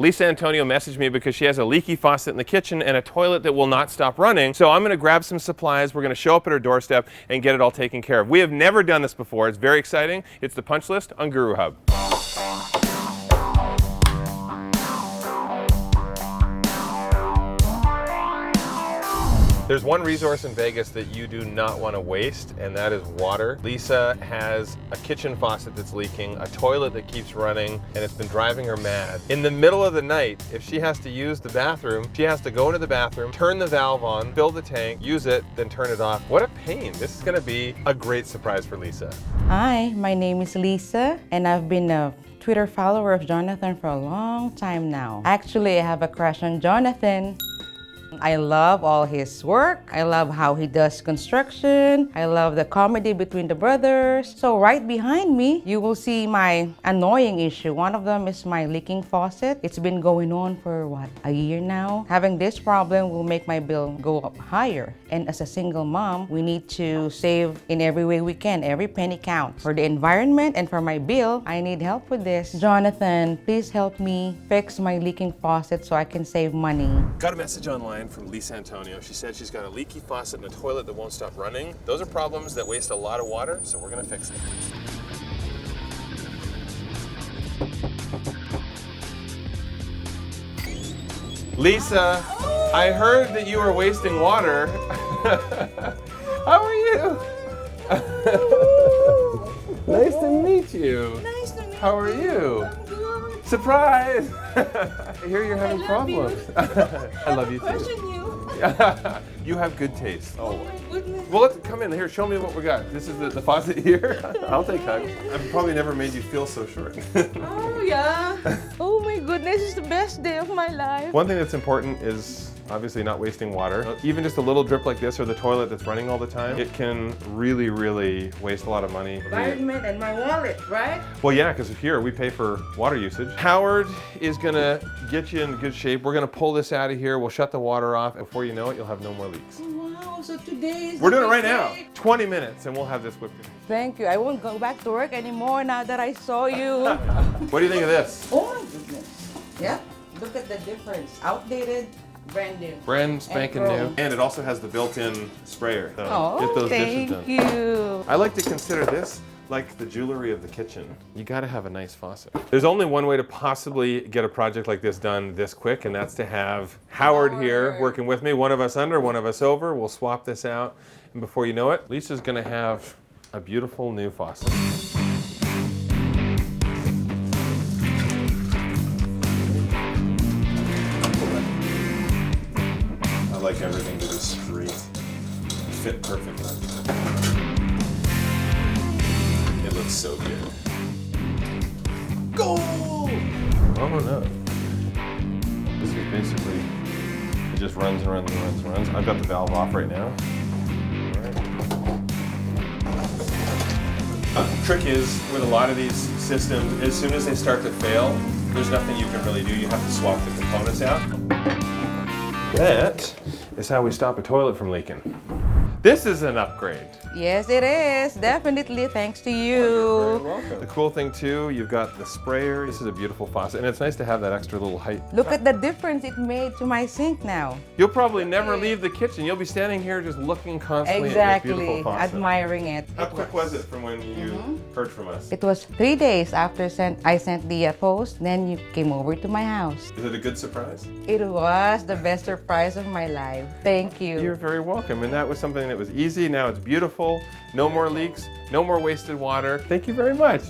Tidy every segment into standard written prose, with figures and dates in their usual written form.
Lisa Antonio messaged me because she has a leaky faucet in the kitchen and a toilet that will not stop running. So I'm gonna grab some supplies. We're gonna show up at her doorstep and get it all taken care of. We have never done this before. It's very exciting. It's the punch list on Guru Hub. There's one resource in Vegas that you do not want to waste, and that is water. Lisa has a kitchen faucet that's leaking, a toilet that keeps running, and it's been driving her mad. In the middle of the night, if she has to use the bathroom, she has to go into the bathroom, turn the valve on, fill the tank, use it, then turn it off. What a pain. This is going to be a great surprise for Lisa. Hi, my name is Lisa, and I've been a Twitter follower of Jonathan for a long time now. Actually, I have a crush on Jonathan. I love all his work. I love how he does construction. I love the comedy between the brothers. So right behind me, you will see my annoying issue. One of them is my leaking faucet. It's been going on for what, a year now? Having this problem will make my bill go up higher. And as a single mom, we need to save in every way we can. Every penny counts. For the environment and for my bill, I need help with this. Jonathan, please help me fix my leaking faucet so I can save money. Got a message online from Lisa Antonio. She said she's got a leaky faucet and a toilet that won't stop running. Those are problems that waste a lot of water, so we're gonna fix it. Lisa, I heard that you were wasting water. How are you? Nice to meet you. Nice to meet you. How are you? I'm good. Surprise! I hear you're having problems. I love you too. You have good taste. Oh my goodness. Well, let's come in here. Show me what we got. This is the faucet here. I'll take hugs. I've probably never made you feel so short. Oh yeah. Oh my goodness, it's the best day of my life. One thing that's important is obviously not wasting water. Even just a little drip like this or the toilet that's running all the time, it can really, really waste a lot of money. Environment and my wallet, right? Well, yeah, because here we pay for water usage. Howard is gonna get you in good shape. We're gonna pull this out of here. We'll shut the water off. Before you know it, you'll have no more leaks. Wow, so today is We're doing it right now. 20 minutes and we'll have this whipped in. Thank you. I won't go back to work anymore now that I saw you. What do you think of this? Oh my goodness. Yeah, look at the difference. Outdated, brand new. Brand spanking And new. grown. And it also has the built-in sprayer. So Oh, get those dishes thank done. you. I like to consider this like the jewelry of the kitchen. You gotta have a nice faucet. There's only one way to possibly get a project like this done this quick, and that's to have Howard here working with me. One of us under, one of us over. We'll swap this out. And before you know it, Lisa's gonna have a beautiful new faucet. I like everything to just fit perfectly. It looks so good. Goal! Oh no. This is basically, it just runs and runs and runs and runs. I've got the valve off right now. Trick is, with a lot of these systems, as soon as they start to fail, there's nothing you can really do. You have to swap the components out. That is how we stop a toilet from leaking. This is an upgrade. Yes, it is. Definitely thanks to you. You're very welcome. The cool thing too, you've got the sprayer. This is a beautiful faucet, and it's nice to have that extra little height. Look at the difference it made to my sink now. You'll probably never leave the kitchen. You'll be standing here just looking constantly at your beautiful Exactly. faucet. Admiring it. How quick was it from when you heard from us? It was 3 days after I sent the post, then you came over to my house. Is it a good surprise? It was the best surprise of my life. Thank you. You're very welcome. And that was something that was easy. Now it's beautiful. No more leaks. No more wasted water. Thank you very much.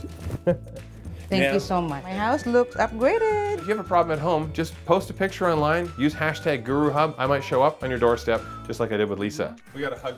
Thank you so much. My house looks upgraded. If you have a problem at home, just post a picture online. Use hashtag GuruHub. I might show up on your doorstep just like I did with Lisa. We got a hug